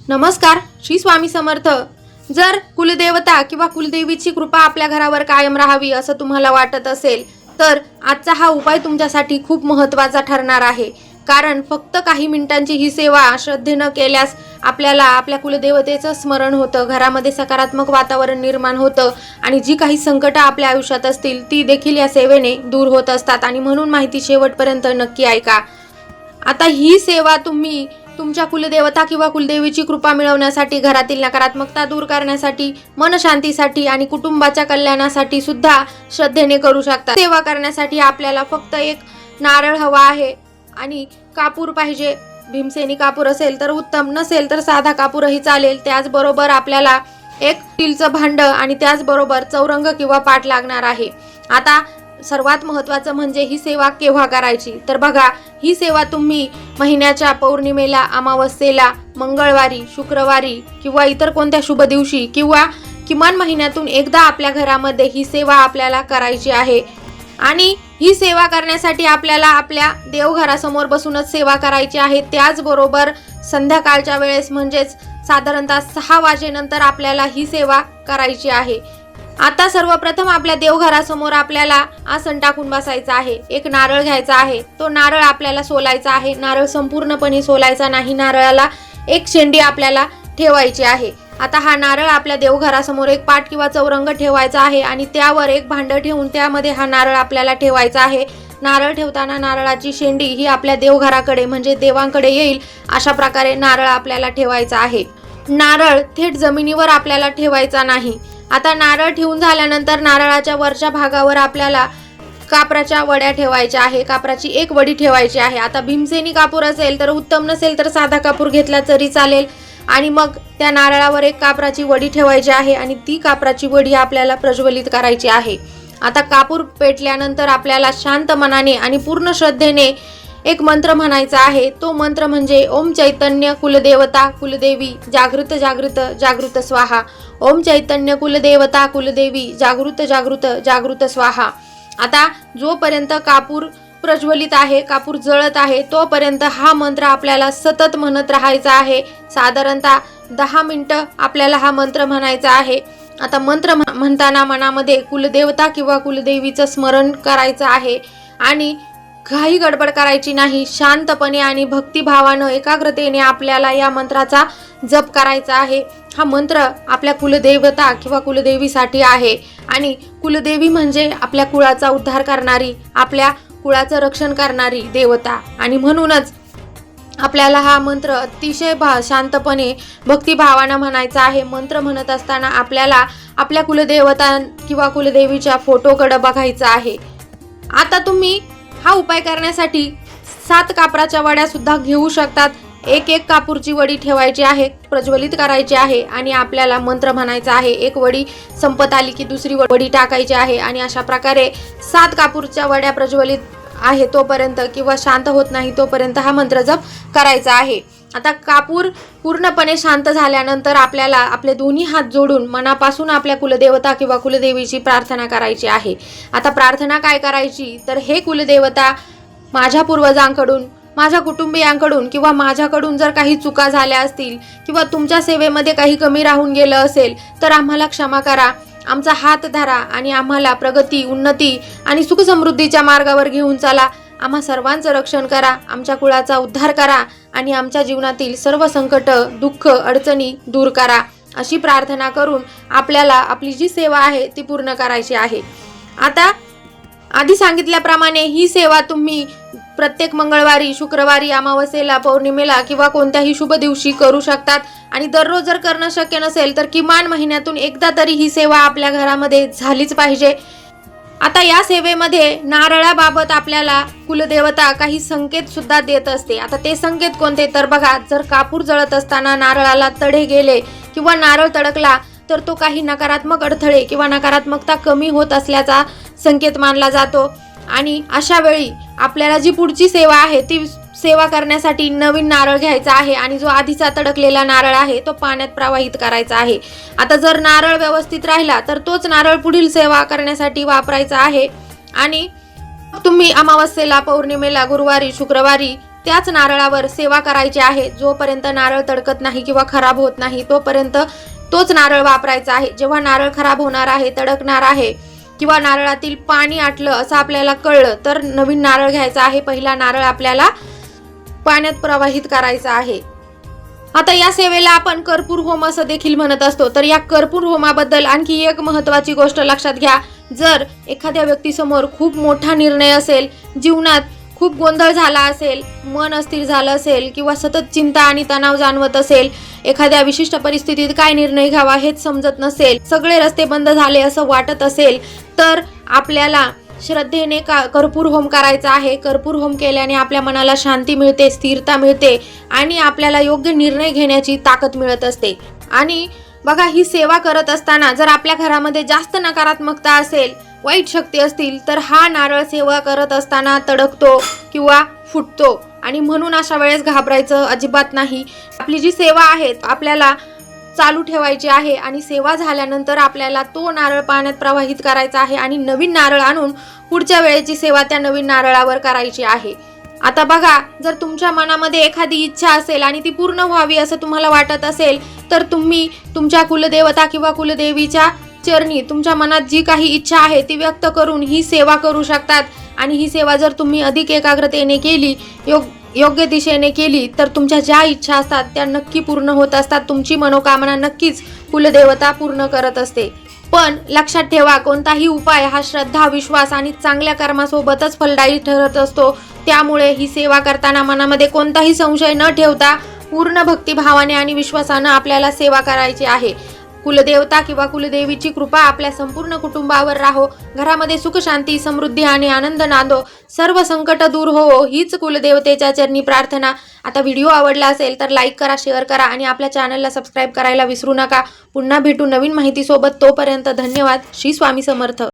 नमस्कार, श्री स्वामी समर्थ. जर कुलदेवता किंवा कुलदेवीची कृपा आपल्या घरावर कायम राहावी असं तुम्हाला वाटत असेल तर आजचा हा उपाय तुमच्यासाठी खूप महत्त्वाचा ठरणार आहे. कारण फक्त काही मिनिटांची ही सेवा श्रद्धेनं केल्यास आपल्याला आपल्या कुलदेवतेचं स्मरण होतं, घरामध्ये सकारात्मक वातावरण निर्माण होतं आणि जी काही संकटं आपल्या आयुष्यात असतील ती देखील या सेवेने दूर होत असतात. आणि म्हणून माहिती शेवटपर्यंत नक्की ऐका. आता ही सेवा तुम्ही तुमच्या कुलदेवता किंवा कुलदेवीची कृपा मिळवण्यासाठी, घरातील नकारात्मकता दूर करण्यासाठी, मनशांतीसाठी आणि कुटुंबाच्या कल्याणासाठी सुद्धा श्रद्धेने करू शकता. सेवा करण्यासाठी आपल्याला फक्त एक नारळ हवा आहे आणि कापूर पाहिजे. भीमसेनी कापूर असेल तर उत्तम, नसेल तर साधा कापूरही चालेल. त्याचबरोबर आपल्याला एक स्टीलचं भांड आणि त्याचबरोबर चौरंग किंवा पाट लागणार आहे. आता सर्वात महत्त्वाचं म्हणजे ही सेवा केव्हा करायची, तर बघा, ही सेवा तुम्ही महिन्याच्या पौर्णिमेला, अमावस्येला, मंगळवारी, शुक्रवारी किंवा इतर कोणत्या शुभ दिवशी किंवा किमान महिन्यातून एकदा आपल्या घरामध्ये ही सेवा आपल्याला करायची आहे. आणि ही सेवा करण्यासाठी आपल्याला आपल्या देवघरासमोर बसूनच सेवा करायची आहे. त्याचबरोबर संध्याकाळच्या वेळेस म्हणजेच साधारणतः 6 वाजेनंतर आपल्याला ही सेवा करायची आहे. आता सर्वप्रथम आपल्या देवघरासमोर आपल्याला आसन टाकून बसायचं आहे. एक नारळ घ्यायचा आहे. तो नारळ आपल्याला सोलायचा आहे. नारळ संपूर्णपणे सोलायचा नाही. नारळाला एक शेंडी आपल्याला ठेवायची आहे. आता हा नारळ आपल्या देवघरासमोर एक पाट किंवा चौरंग ठेवायचा आहे आणि त्यावर एक भांड ठेवून त्यामध्ये हा नारळ आपल्याला ठेवायचा आहे. नारळ ठेवताना नारळाची शेंडी ही आपल्या देवघराकडे म्हणजे देवांकडे येईल अशा प्रकारे नारळ आपल्याला ठेवायचा आहे. नारळ थेट जमिनीवर आपल्याला ठेवायचा नाही. आता नारळ ठेवून झाल्यानंतर नारळाच्या वरच्या भागावर आपल्याला कापराच्या वड्या ठेवायच्या आहे. कापराची एक वडी ठेवायची आहे. आता भीमसेनी कापूर असेल तर उत्तम, नसेल तर साधा कापूर घेतला तरी चालेल. आणि मग त्या नारळावर एक कापराची वडी ठेवायची आहे आणि ती कापराची वडी आपल्याला प्रज्वलित करायची आहे. आता कापूर पेटल्यानंतर आपल्याला शांत मनाने आणि पूर्ण श्रद्धेने एक मंत्र म्हणायचा आहे. तो मंत्र म्हणजे ओम चैतन्य कुलदेवता कुलदेवी जागृत जागृत जागृत स्वाहा. ओम चैतन्य कुलदेवता कुलदेवी जागृत जागृत जागृत स्वाहा. आता जोपर्यंत कापूर प्रज्वलित आहे, कापूर जळत आहे, तोपर्यंत हा मंत्र आपल्याला सतत म्हणत राहायचा आहे. साधारणतः 10 मिनिटं आपल्याला हा मंत्र म्हणायचा आहे. आता मंत्र म्हणताना मनामध्ये कुलदेवता किंवा कुलदेवीचं स्मरण करायचं आहे आणि काही गडबड करायची नाही. शांतपणे आणि भक्तिभावानं, एकाग्रतेने आपल्याला या मंत्राचा जप करायचा आहे. हा मंत्र आपल्या कुलदेवता किंवा कुलदेवीसाठी आहे आणि कुलदेवी म्हणजे आपल्या कुळाचा उद्धार करणारी, आपल्या कुळाचं रक्षण करणारी देवता. आणि म्हणूनच आपल्याला हा मंत्र अतिशय शांतपणे भक्तिभावानं म्हणायचा आहे. मंत्र म्हणत असताना आपल्याला आपल्या कुलदेवता किंवा कुलदेवीच्या फोटोकडे बघायचं आहे. आता तुम्ही हा उपाय करण्यासाठी 7 कापराच्या वड्या सुद्धा घेऊ शकतात. एक कापूरची वडी ठेवायची आहे, प्रज्वलित करायची आहे आणि आपल्याला मंत्र म्हणायचा आहे. एक वडी संपत आली की दुसरी वडी टाकायची आहे आणि अशा प्रकारे 7 कापूरच्या वड्या प्रज्वलित आहे तोपर्यंत किंवा शांत होत नाही तोपर्यंत हा मंत्र जप करायचा आहे. आता कापूर पूर्णपणे शांत झाल्यानंतर आपल्याला आपले दोन्ही हात जोडून मनापासून आपल्या कुलदेवता किंवा कुलदेवीची प्रार्थना करायची आहे. आता प्रार्थना काय करायची, तर हे कुलदेवता, माझ्या पूर्वजांकडून, माझ्या कुटुंबियांकडून किंवा माझ्याकडून जर काही चुका झाल्या असतील किंवा तुमच्या सेवेमध्ये काही कमी राहून गेलं असेल तर आम्हाला क्षमा करा. आमचा हात धरा आणि आम्हाला प्रगती, उन्नती आणि सुखसमृद्धीच्या मार्गावर घेऊन चला. आम्हा सर्वांचं रक्षण करा, आमच्या कुळाचा उद्धार करा आणि आमच्या जीवनातील सर्व संकट, दुःख, अडचणी दूर करा. अशी प्रार्थना करून आपल्याला आपली जी सेवा आहे ती पूर्ण करायची आहे. आता आधी सांगितल्याप्रमाणे ही सेवा तुम्ही प्रत्येक मंगळवारी, शुक्रवारी, अमावस्येला, पौर्णिमेला किंवा कोणत्याही शुभ दिवशी करू शकतात. आणि दररोज जर करणं शक्य नसेल तर किमान महिन्यातून एकदा तरी ही सेवा आपल्या घरामध्ये झालीच पाहिजे. आता या सेवेमध्ये नारळाबाबत आपल्याला कुलदेवता काही संकेत सुद्धा देत असते. आता ते संकेत कोणते, तर बघा, जर कापूर जळत असताना नारळाला तडे गेले किंवा नारळ तडकला तर तो काही नकारात्मक अडथळे किंवा नकारात्मकता कमी होत असल्याचा संकेत मानला जातो. आणि अशा वेळी आपल्याला जी पुढची सेवा आहे ती सेवा करण्यासाठी नवीन नारळ घ्यायचा आहे आणि जो आधीचा तडकलेला नारळ आहे तो पाण्यात प्रवाहित करायचा आहे. आता जर नारळ व्यवस्थित राहिला तर तोच नारळ पुढील सेवा करण्यासाठी वापरायचा आहे. आणि तुम्ही अमावस्येला, पौर्णिमेला, गुरुवारी, शुक्रवारी त्याच नारळावर सेवा करायची आहे. जोपर्यंत नारळ तडकत नाही किंवा खराब होत नाही तोपर्यंत तोच नारळ वापरायचा आहे. जेव्हा नारळ खराब होणार आहे, तडकणार आहे किंवा नारळातील पाणी आटलं असं आपल्याला कळलं तर नवीन नारळ घ्यायचा आहे. पहिला नारळ आपल्याला पाण्यात प्रवाहित करायचा आहे. आता या सेवेला आपण कर्पूर होम असं देखील म्हणत असतो. तर या कर्पूर होमाबद्दल आणखी एक महत्त्वाची गोष्ट लक्षात घ्या. जर एखाद्या व्यक्तीसमोर खूप मोठा निर्णय असेल, जीवनात खूप गोंधळ झाला असेल, मन अस्थिर झालं असेल किंवा सतत चिंता आणि तणाव जाणवत असेल, एखाद्या विशिष्ट परिस्थितीत काय निर्णय घ्यावा हेच समजत नसेल, सगळे रस्ते बंद झाले असं वाटत असेल, तर आपल्याला श्रद्धेने कर्पूर होम करायचा आहे. कर्पूर होम केल्याने आपल्या मनाला शांती मिळते, स्थिरता मिळते आणि आपल्याला योग्य निर्णय घेण्याची ताकद मिळत असते. आणि बघा, ही सेवा करत असताना जर आपल्या घरामध्ये जास्त नकारात्मकता असेल, वाईट शक्ती असतील, तर हा नारळ सेवा करत असताना तडकतो किंवा फुटतो. आणि म्हणून अशा वेळेस घाबरायचं अजिबात नाही. आपली जी सेवा आहे आपल्याला चालू ठेवायची आहे आणि सेवा झाल्यानंतर आपल्याला तो नारळ पाण्यात प्रवाहित करायचा आहे आणि नवीन नारळ आणून पुढच्या वेळेची सेवा त्या नवीन नारळावर करायची आहे. आता बघा, जर तुमच्या मनामध्ये एखादी इच्छा असेल आणि ती पूर्ण व्हावी असं तुम्हाला वाटत असेल, तर तुम्ही तुमच्या कुलदेवता किंवा कुलदेवीच्या चरणी तुमच्या मनात जी काही इच्छा आहे ती व्यक्त करून ही सेवा करू शकतात. आणि ही सेवा जर तुम्ही अधिक एकाग्रतेने केली, योग्य दिशेने केली, तर तुमच्या ज्या इच्छा असतात त्या नक्की पूर्ण होत असतात. तुमची मनोकामना नक्कीच कुलदेवता पूर्ण करत असते. पण लक्षात ठेवा, कोणताही उपाय हा श्रद्धा, विश्वास आणि चांगल्या कर्मासोबतच फलदायी ठरत असतो. त्यामुळे ही सेवा करताना मनामध्ये कोणताही संशय न ठेवता पूर्ण भक्तिभावाने आणि विश्वासानं आपल्याला सेवा करायची आहे. कुलदेवता किंवा कुलदेवीची कृपा आपल्या संपूर्ण कुटुंबावर राहो. घरामध्ये सुख, शांती, समृद्धी आणि आनंद नांदो. सर्व संकट दूर हो, हीच कुलदेवतेच्या चरणी प्रार्थना. आता व्हिडिओ आवडला असेल तर लाईक करा, शेअर करा आणि आपल्या चॅनलला सबस्क्राईब करायला विसरू नका. पुन्हा भेटू नवीन माहितीसोबत. तोपर्यंत धन्यवाद. श्री स्वामी समर्थ.